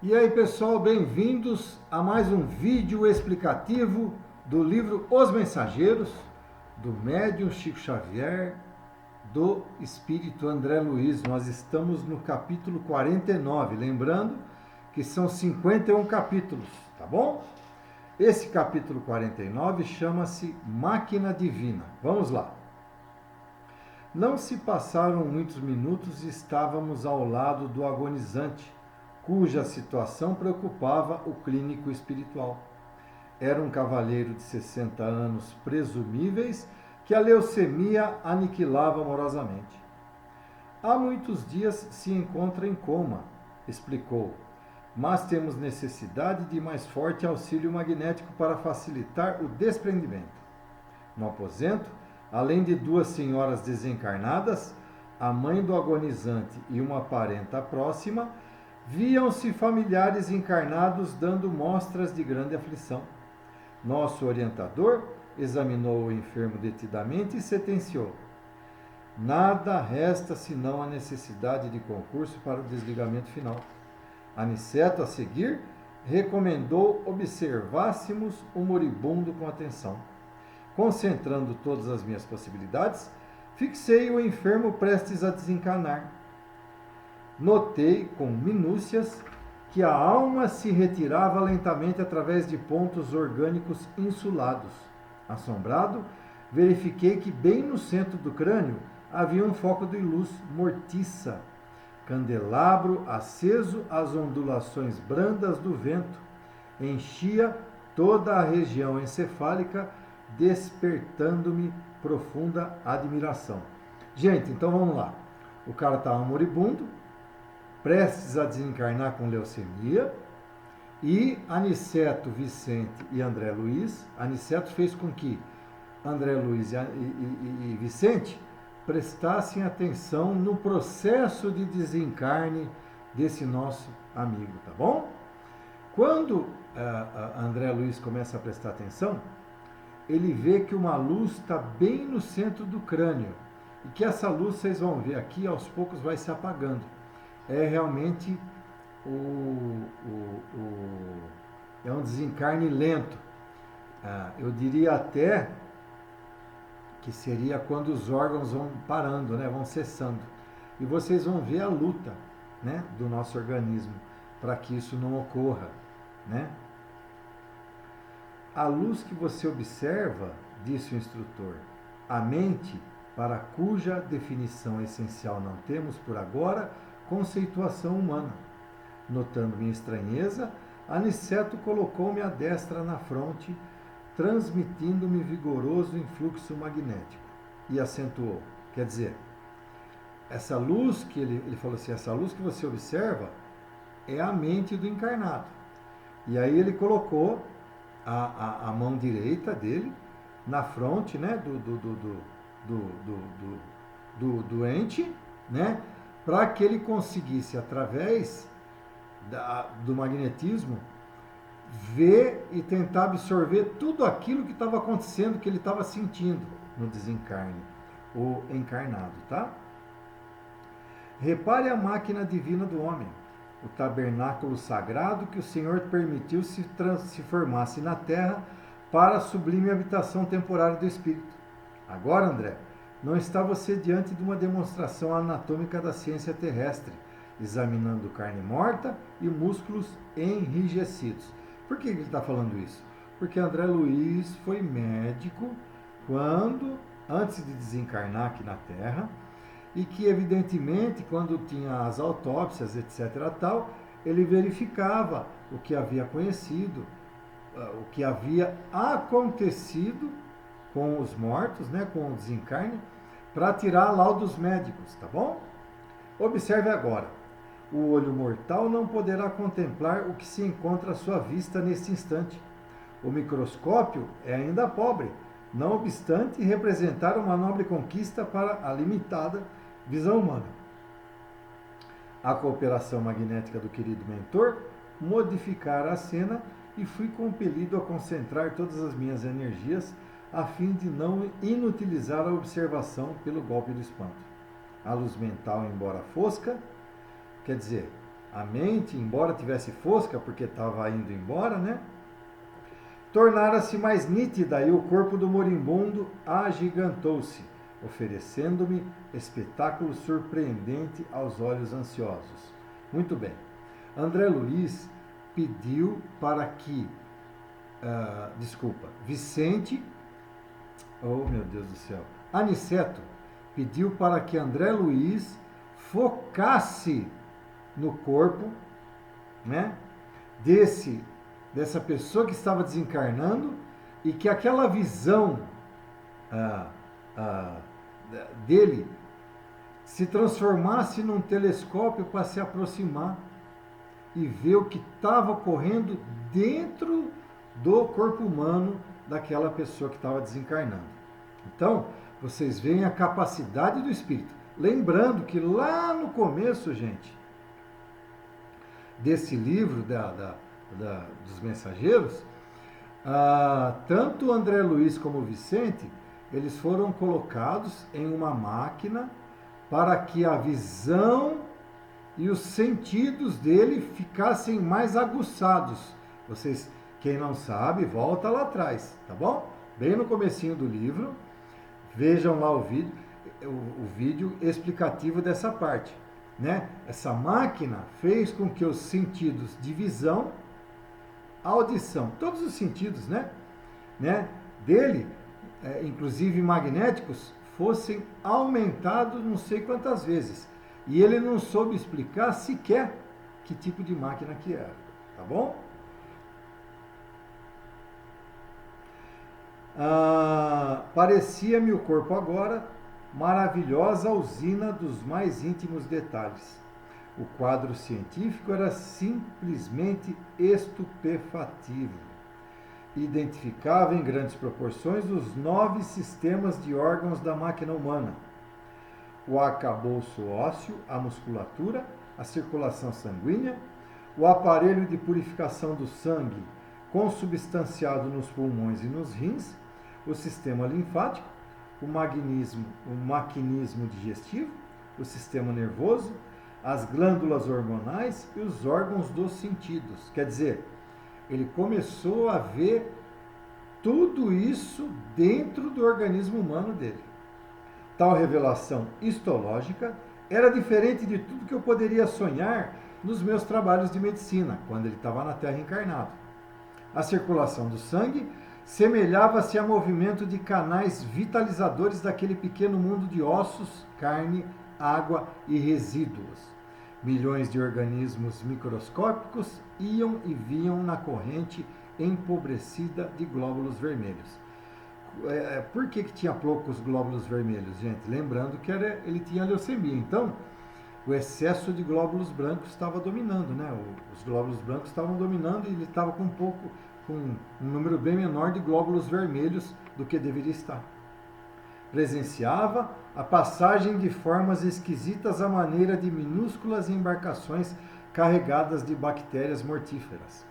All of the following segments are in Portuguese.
E aí, pessoal, bem-vindos a mais um vídeo explicativo do livro Os Mensageiros, do médium Chico Xavier, do espírito André Luiz. Nós estamos no capítulo 49, lembrando que são 51 capítulos, tá bom? Esse capítulo 49 chama-se Máquina Divina. Vamos lá. Não se passaram muitos minutos e estávamos ao lado do agonizante, cuja situação preocupava o clínico espiritual. Era um cavalheiro de 60 anos presumíveis que a leucemia aniquilava amorosamente. Há muitos dias se encontra em coma, explicou, mas temos necessidade de mais forte auxílio magnético para facilitar o desprendimento. No aposento, além de duas senhoras desencarnadas, a mãe do agonizante e uma parenta próxima, viam-se familiares encarnados dando mostras de grande aflição. Nosso orientador examinou o enfermo detidamente e sentenciou: nada resta senão a necessidade de concurso para o desligamento final. Aniceto, a seguir, recomendou observássemos o moribundo com atenção. Concentrando todas as minhas possibilidades, fixei o enfermo prestes a desencarnar. Notei com minúcias que a alma se retirava lentamente através de pontos orgânicos insulados. Assombrado, verifiquei que bem no centro do crânio havia um foco de luz mortiça, candelabro aceso às ondulações brandas do vento, enchia toda a região encefálica, despertando-me profunda admiração. Gente, então vamos lá. O cara estava moribundo, prestes a desencarnar com leucemia, e Aniceto, Vicente e André Luiz, Aniceto fez com que André Luiz e Vicente prestassem atenção no processo de desencarne desse nosso amigo, tá bom? Quando André Luiz começa a prestar atenção, ele vê que uma luz está bem no centro do crânio, e que essa luz, vocês vão ver aqui, aos poucos vai se apagando. É realmente é um desencarne lento. Eu diria até que seria quando os órgãos vão parando, né, vão cessando. E vocês vão ver a luta, né, do nosso organismo para que isso não ocorra, né? A luz que você observa, disse o instrutor, a mente, para cuja definição essencial não temos por agora conceituação humana. Notando minha estranheza, Aniceto colocou-me a destra na fronte, transmitindo-me vigoroso influxo magnético, e acentuou. Quer dizer, essa luz que ele falou assim, essa luz que você observa é a mente do encarnado. E aí ele colocou a mão direita dele na fronte, né, do doente, né, para que ele conseguisse, através do magnetismo, ver e tentar absorver tudo aquilo que estava acontecendo, que ele estava sentindo no desencarne, o encarnado, tá? Repare a máquina divina do homem, o tabernáculo sagrado que o Senhor permitiu se formasse na terra para a sublime habitação temporária do Espírito. Agora, André, não está você diante de uma demonstração anatômica da ciência terrestre, examinando carne morta e músculos enrijecidos. Por que ele está falando isso? Porque André Luiz foi médico antes de desencarnar aqui na Terra, e que evidentemente quando tinha as autópsias, etc. tal, ele verificava o que havia conhecido, o que havia acontecido com os mortos, né, com o desencarne, para tirar laudos médicos, tá bom? Observe agora. O olho mortal não poderá contemplar o que se encontra à sua vista neste instante. O microscópio é ainda pobre, não obstante representar uma nobre conquista para a limitada visão humana. A cooperação magnética do querido mentor modificara a cena e fui compelido a concentrar todas as minhas energias a fim de não inutilizar a observação pelo golpe do espanto. A luz mental, embora fosca, quer dizer, A mente, embora tivesse fosca, porque estava indo embora, né? Tornara-se mais nítida e o corpo do moribundo agigantou-se, oferecendo-me espetáculo surpreendente aos olhos ansiosos. Muito bem. André Luiz pediu para que, Vicente, oh meu Deus do céu, Aniceto pediu para que André Luiz focasse no corpo, né, dessa pessoa que estava desencarnando e que aquela visão dele se transformasse num telescópio para se aproximar e ver o que estava ocorrendo dentro do corpo humano daquela pessoa que estava desencarnando. Então, vocês veem a capacidade do espírito. Lembrando que lá no começo, gente, desse livro dos mensageiros, tanto André Luiz como Vicente, eles foram colocados em uma máquina para que a visão e os sentidos dele ficassem mais aguçados. Vocês, quem não sabe, volta lá atrás, tá bom? Bem no comecinho do livro, vejam lá o vídeo explicativo dessa parte, né? Essa máquina fez com que os sentidos de visão, audição, todos os sentidos, né? Dele, inclusive magnéticos, fossem aumentados não sei quantas vezes. E ele não soube explicar sequer que tipo de máquina que era, tá bom? Parecia-me o corpo agora maravilhosa usina dos mais íntimos detalhes. O quadro científico era simplesmente estupefativo. Identificava em grandes proporções os 9 sistemas de órgãos da máquina humana. O arcabouço ósseo, a musculatura, a circulação sanguínea, o aparelho de purificação do sangue consubstanciado nos pulmões e nos rins, o sistema linfático, o maquinismo digestivo, o sistema nervoso, as glândulas hormonais e os órgãos dos sentidos. Quer dizer, ele começou a ver tudo isso dentro do organismo humano dele. Tal revelação histológica era diferente de tudo que eu poderia sonhar nos meus trabalhos de medicina, quando ele estava na Terra encarnado. A circulação do sangue semelhava-se a movimento de canais vitalizadores daquele pequeno mundo de ossos, carne, água e resíduos. Milhões de organismos microscópicos iam e vinham na corrente empobrecida de glóbulos vermelhos. Por que tinha poucos glóbulos vermelhos, gente? Lembrando que ele tinha leucemia. Então, o excesso de glóbulos brancos estava dominando, né? Os glóbulos brancos estavam dominando e ele estava com um número bem menor de glóbulos vermelhos do que deveria estar. Presenciava a passagem de formas esquisitas à maneira de minúsculas embarcações carregadas de bactérias mortíferas.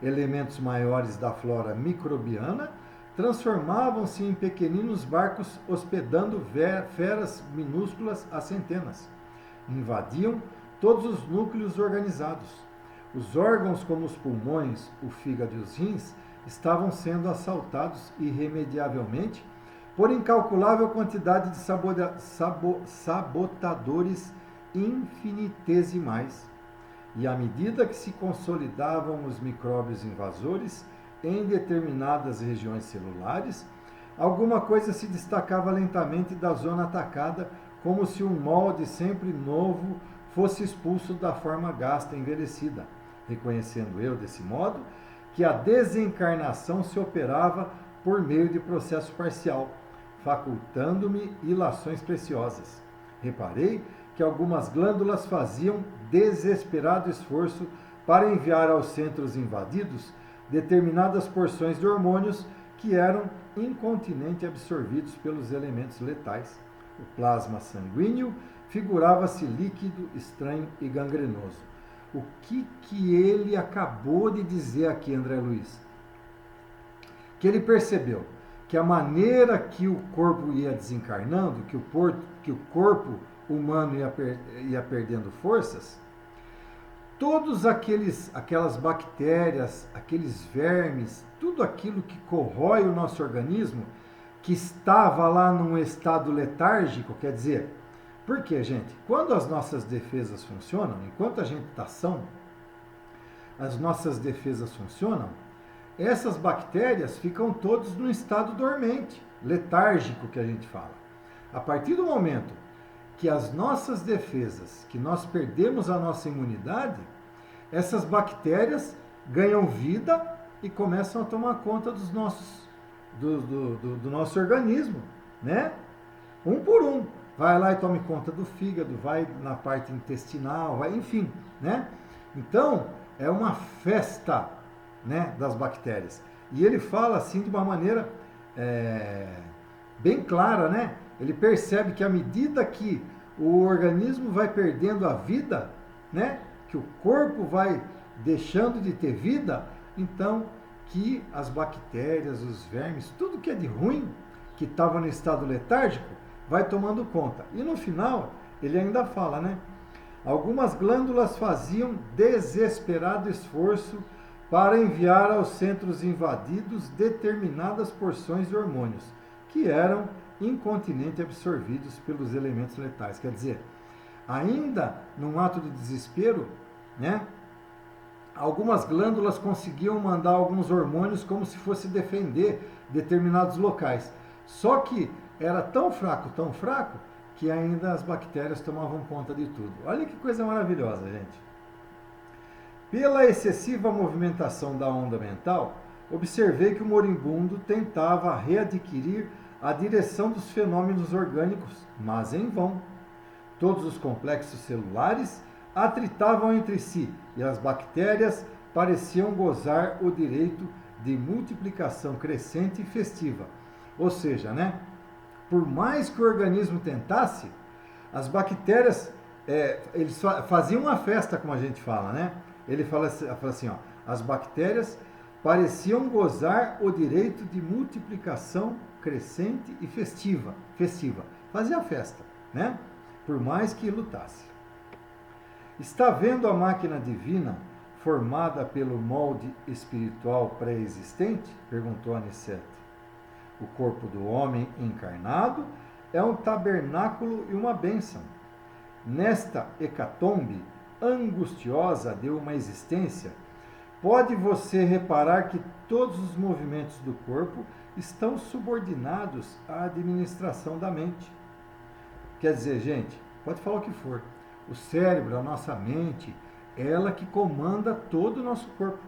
Elementos maiores da flora microbiana transformavam-se em pequeninos barcos hospedando feras minúsculas a centenas. Invadiam todos os núcleos organizados. Os órgãos como os pulmões, o fígado e os rins estavam sendo assaltados irremediavelmente por incalculável quantidade de sabotadores infinitesimais. E à medida que se consolidavam os micróbios invasores em determinadas regiões celulares, alguma coisa se destacava lentamente da zona atacada, como se um molde sempre novo fosse expulso da forma gasta e envelhecida, reconhecendo eu, desse modo, que a desencarnação se operava por meio de processo parcial, facultando-me ilações preciosas. Reparei que algumas glândulas faziam desesperado esforço para enviar aos centros invadidos determinadas porções de hormônios que eram incontinenti absorvidos pelos elementos letais. O plasma sanguíneo figurava-se líquido, estranho e gangrenoso. O que ele acabou de dizer aqui, André Luiz? Que ele percebeu que a maneira que o corpo ia desencarnando, que o corpo humano ia perdendo forças, todos aquelas bactérias, aqueles vermes, tudo aquilo que corrói o nosso organismo, que estava lá num estado letárgico, quer dizer, por quê, gente? Quando as nossas defesas funcionam, enquanto a gente está são, as nossas defesas funcionam, essas bactérias ficam todas no estado dormente, letárgico que a gente fala. A partir do momento que as nossas defesas, que nós perdemos a nossa imunidade, essas bactérias ganham vida e começam a tomar conta do nosso organismo, né? Um por um. Vai lá e tome conta do fígado, vai na parte intestinal, vai, enfim, né? Então, é uma festa, né, das bactérias. E ele fala assim de uma maneira bem clara, né? Ele percebe que à medida que o organismo vai perdendo a vida, né, que o corpo vai deixando de ter vida, então que as bactérias, os vermes, tudo que é de ruim, que estava no estado letárgico, vai tomando conta. E no final, ele ainda fala, né? Algumas glândulas faziam desesperado esforço para enviar aos centros invadidos determinadas porções de hormônios, que eram incontinentemente absorvidos pelos elementos letais. Quer dizer, ainda num ato de desespero, né, algumas glândulas conseguiam mandar alguns hormônios como se fosse defender determinados locais. Só que era tão fraco, que ainda as bactérias tomavam conta de tudo. Olha que coisa maravilhosa, gente. Pela excessiva movimentação da onda mental, observei que o moribundo tentava readquirir a direção dos fenômenos orgânicos, mas em vão. Todos os complexos celulares atritavam entre si e as bactérias pareciam gozar o direito de multiplicação crescente e festiva. Ou seja, né, por mais que o organismo tentasse, as bactérias, eles faziam uma festa, como a gente fala, né? Ele fala assim, ó, as bactérias pareciam gozar o direito de multiplicação crescente e festiva. Fazia festa, né? Por mais que lutasse. Está vendo a máquina divina formada pelo molde espiritual pré-existente? Perguntou Anicete. O corpo do homem encarnado é um tabernáculo e uma bênção. Nesta hecatombe angustiosa de uma existência, pode você reparar que todos os movimentos do corpo estão subordinados à administração da mente. Quer dizer, gente, pode falar o que for, o cérebro, a nossa mente, ela que comanda todo o nosso corpo,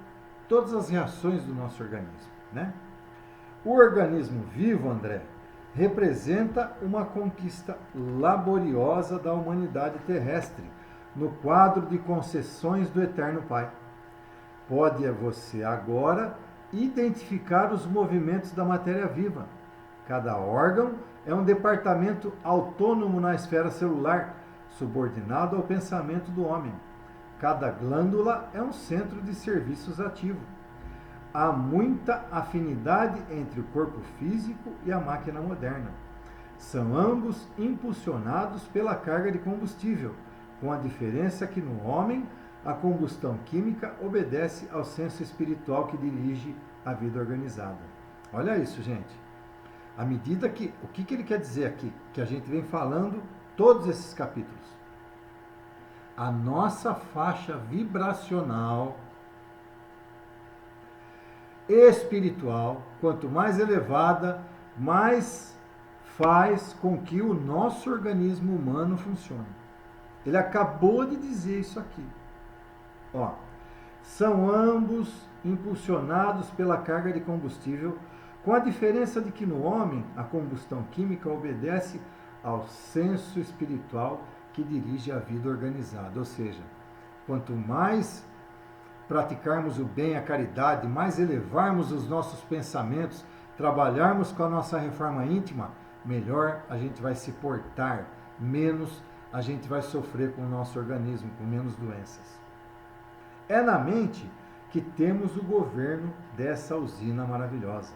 todas as reações do nosso organismo, né? O organismo vivo, André, representa uma conquista laboriosa da humanidade terrestre, no quadro de concessões do Eterno Pai. Pode você agora identificar os movimentos da matéria viva. Cada órgão é um departamento autônomo na esfera celular, subordinado ao pensamento do homem. Cada glândula é um centro de serviços ativo. Há muita afinidade entre o corpo físico e a máquina moderna. São ambos impulsionados pela carga de combustível, com a diferença que no homem a combustão química obedece ao senso espiritual que dirige a vida organizada. Olha isso, gente. À medida que, o que ele quer dizer aqui? Que a gente vem falando todos esses capítulos. A nossa faixa vibracional espiritual, quanto mais elevada, mais faz com que o nosso organismo humano funcione. Ele acabou de dizer isso aqui. Ó, são ambos impulsionados pela carga de combustível, com a diferença de que no homem a combustão química obedece ao senso espiritual que dirige a vida organizada. Ou seja, quanto mais praticarmos o bem, a caridade, mais elevarmos os nossos pensamentos, trabalharmos com a nossa reforma íntima, melhor a gente vai se portar, menos a gente vai sofrer com o nosso organismo, com menos doenças. É na mente que temos o governo dessa usina maravilhosa.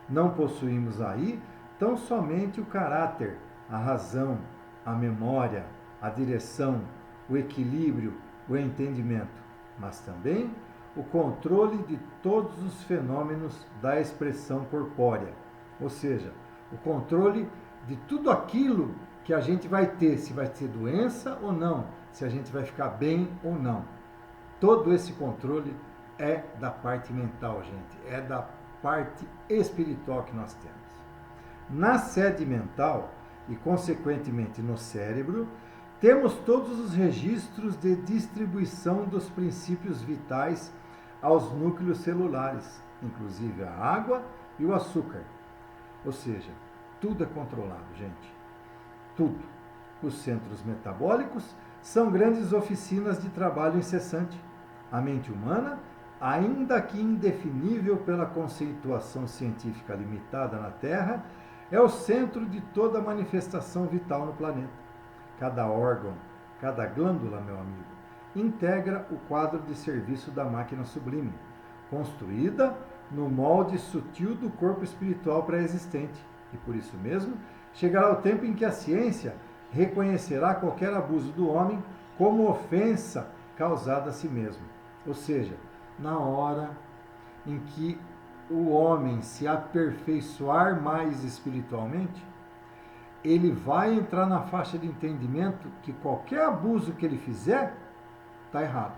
Não possuímos aí tão somente o caráter, a razão, a memória, a direção, o equilíbrio, o entendimento. mas também o controle de todos os fenômenos da expressão corpórea, ou seja, o controle de tudo aquilo que a gente vai ter, se vai ter doença ou não, se a gente vai ficar bem ou não. Todo esse controle é da parte mental, gente, é da parte espiritual que nós temos. Na sede mental e, consequentemente, no cérebro, temos todos os registros de distribuição dos princípios vitais aos núcleos celulares, inclusive a água e o açúcar. Ou seja, tudo é controlado, gente. Tudo. Os centros metabólicos são grandes oficinas de trabalho incessante. A mente humana, ainda que indefinível pela conceituação científica limitada na Terra, é o centro de toda manifestação vital no planeta. Cada órgão, cada glândula, meu amigo, integra o quadro de serviço da máquina sublime, construída no molde sutil do corpo espiritual pré-existente. E por isso mesmo, chegará o tempo em que a ciência reconhecerá qualquer abuso do homem como ofensa causada a si mesmo. Ou seja, na hora em que o homem se aperfeiçoar mais espiritualmente, ele vai entrar na faixa de entendimento que qualquer abuso que ele fizer está errado.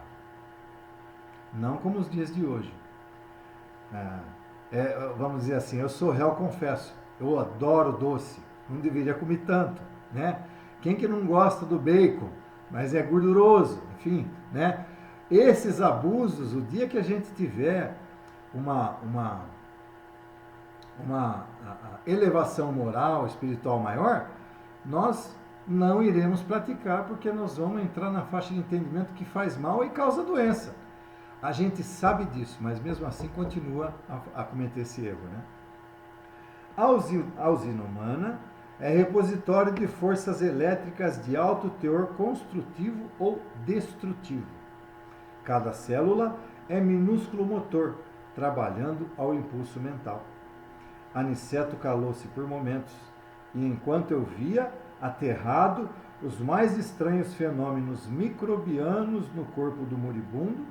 Não como os dias de hoje. Vamos dizer assim, eu sou réu, confesso. Eu adoro doce. Não deveria comer tanto, né? Quem que não gosta do bacon? Mas é gorduroso, enfim, né? Esses abusos, o dia que a gente tiver uma elevação moral, espiritual maior, nós não iremos praticar, porque nós vamos entrar na faixa de entendimento que faz mal e causa doença. A gente sabe disso, mas mesmo assim continua a cometer esse erro, né? A usina humana é repositório de forças elétricas de alto teor construtivo ou destrutivo. Cada célula é minúsculo motor, trabalhando ao impulso mental. Aniceto calou-se por momentos, e enquanto eu via, aterrado, os mais estranhos fenômenos microbianos no corpo do moribundo,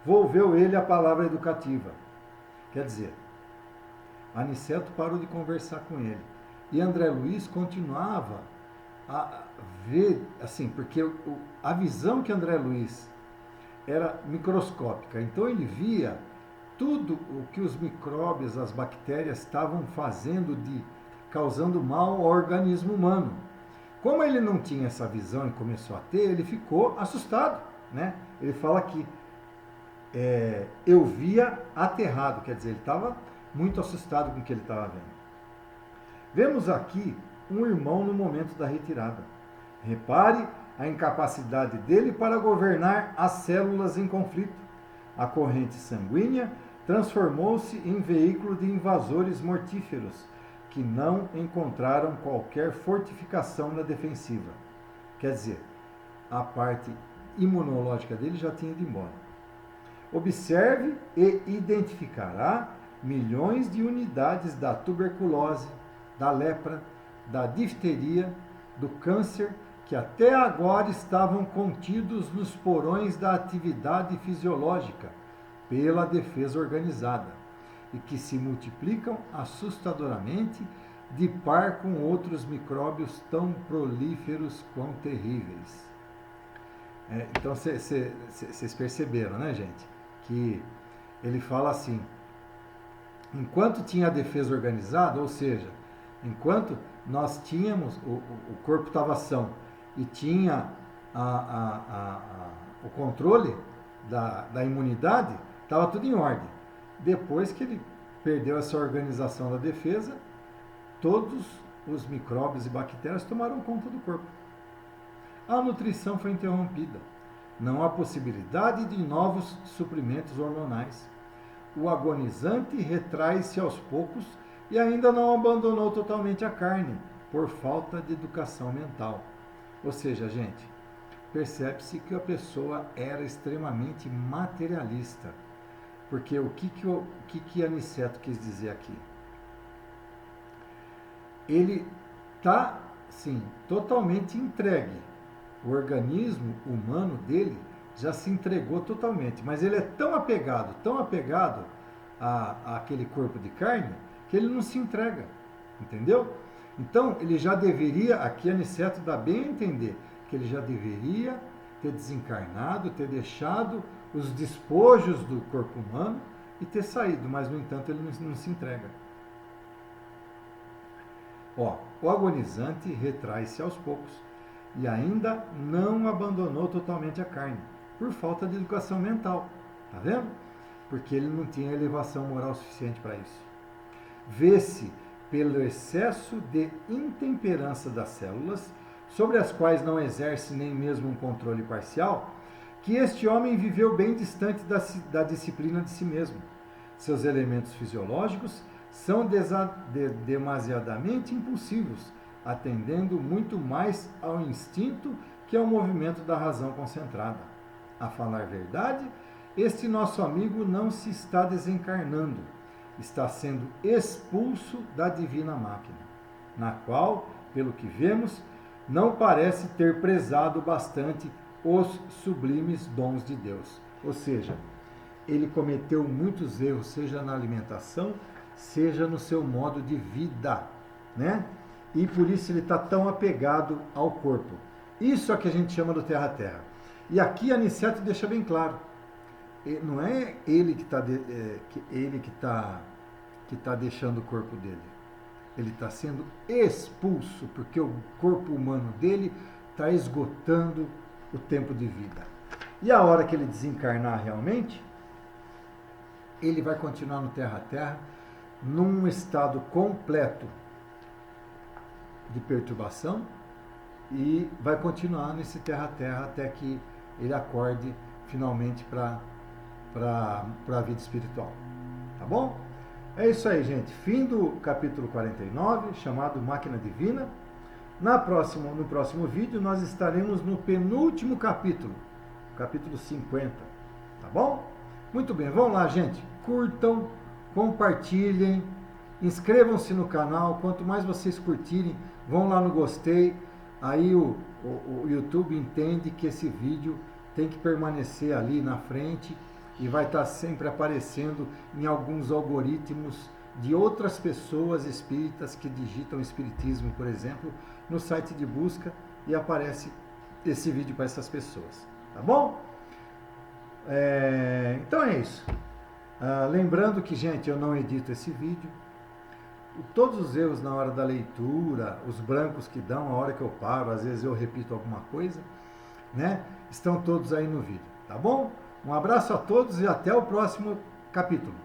volveu ele a palavra educativa. Quer dizer, Aniceto parou de conversar com ele. E André Luiz continuava a ver, assim, porque a visão que André Luiz era microscópica. Então ele via tudo o que os micróbios, as bactérias estavam fazendo, causando mal ao organismo humano. Como ele não tinha essa visão e começou a ter, ele ficou assustado, né? Ele fala que eu via aterrado, quer dizer, ele estava muito assustado com o que ele estava vendo. Vemos aqui um irmão no momento da retirada. Repare a incapacidade dele para governar as células em conflito. A corrente sanguínea transformou-se em veículo de invasores mortíferos que não encontraram qualquer fortificação na defensiva. Quer dizer, a parte imunológica dele já tinha ido embora. Observe e identificará milhões de unidades da tuberculose, da lepra, da difteria, do câncer, que até agora estavam contidos nos porões da atividade fisiológica pela defesa organizada e que se multiplicam assustadoramente de par com outros micróbios tão prolíferos quão terríveis. Então vocês perceberam, né, gente? Que ele fala assim, enquanto tinha a defesa organizada, ou seja, enquanto nós tínhamos, o corpo estava são e tinha o controle da imunidade, estava tudo em ordem. Depois que ele perdeu essa organização da defesa, todos os micróbios e bactérias tomaram conta do corpo. A nutrição foi interrompida. Não há possibilidade de novos suprimentos hormonais. O agonizante retrai-se aos poucos e ainda não abandonou totalmente a carne, por falta de educação mental. Ou seja, gente, percebe-se que a pessoa era extremamente materialista. Porque o que Aniceto quis dizer aqui? Ele está, sim, totalmente entregue. O organismo humano dele já se entregou totalmente, mas ele é tão apegado àquele corpo de carne, que ele não se entrega, entendeu? Então, ele já deveria, aqui Aniceto dá bem a entender, que ele já deveria ter desencarnado, ter deixado os despojos do corpo humano e ter saído, mas, no entanto, ele não se entrega. Ó, o agonizante retrai-se aos poucos e ainda não abandonou totalmente a carne, por falta de educação mental, tá vendo? Porque ele não tinha elevação moral suficiente para isso. Vê-se pelo excesso de intemperança das células, sobre as quais não exerce nem mesmo um controle parcial, que este homem viveu bem distante da disciplina de si mesmo. Seus elementos fisiológicos são demasiadamente impulsivos, atendendo muito mais ao instinto que ao movimento da razão concentrada. A falar verdade, este nosso amigo não se está desencarnando, está sendo expulso da divina máquina, na qual, pelo que vemos, não parece ter prezado bastante os sublimes dons de Deus. Ou seja, ele cometeu muitos erros, seja na alimentação, seja no seu modo de vida, né? E por isso ele está tão apegado ao corpo. Isso é que a gente chama do terra-terra. E aqui Aniceto deixa bem claro, não é ele que está deixando o corpo dele. Ele está sendo expulso, porque o corpo humano dele está esgotando o tempo de vida. E a hora que ele desencarnar realmente, ele vai continuar no terra-terra, num estado completo de perturbação, e vai continuar nesse terra-terra até que ele acorde finalmente para a vida espiritual. Tá bom? É isso aí, gente. Fim do capítulo 49, chamado Máquina Divina. No próximo vídeo, nós estaremos no penúltimo capítulo, capítulo 50. Tá bom? Muito bem, vamos lá, gente. Curtam, compartilhem, inscrevam-se no canal. Quanto mais vocês curtirem, vão lá no gostei. Aí o YouTube entende que esse vídeo tem que permanecer ali na frente e vai estar sempre aparecendo em alguns algoritmos de outras pessoas espíritas que digitam espiritismo, por exemplo, no site de busca, e aparece esse vídeo para essas pessoas. Tá bom? Então é isso. Lembrando que, gente, eu não edito esse vídeo. Todos os erros na hora da leitura, os brancos que dão, a hora que eu paro, às vezes eu repito alguma coisa, né? Estão todos aí no vídeo, tá bom? Um abraço a todos e até o próximo capítulo.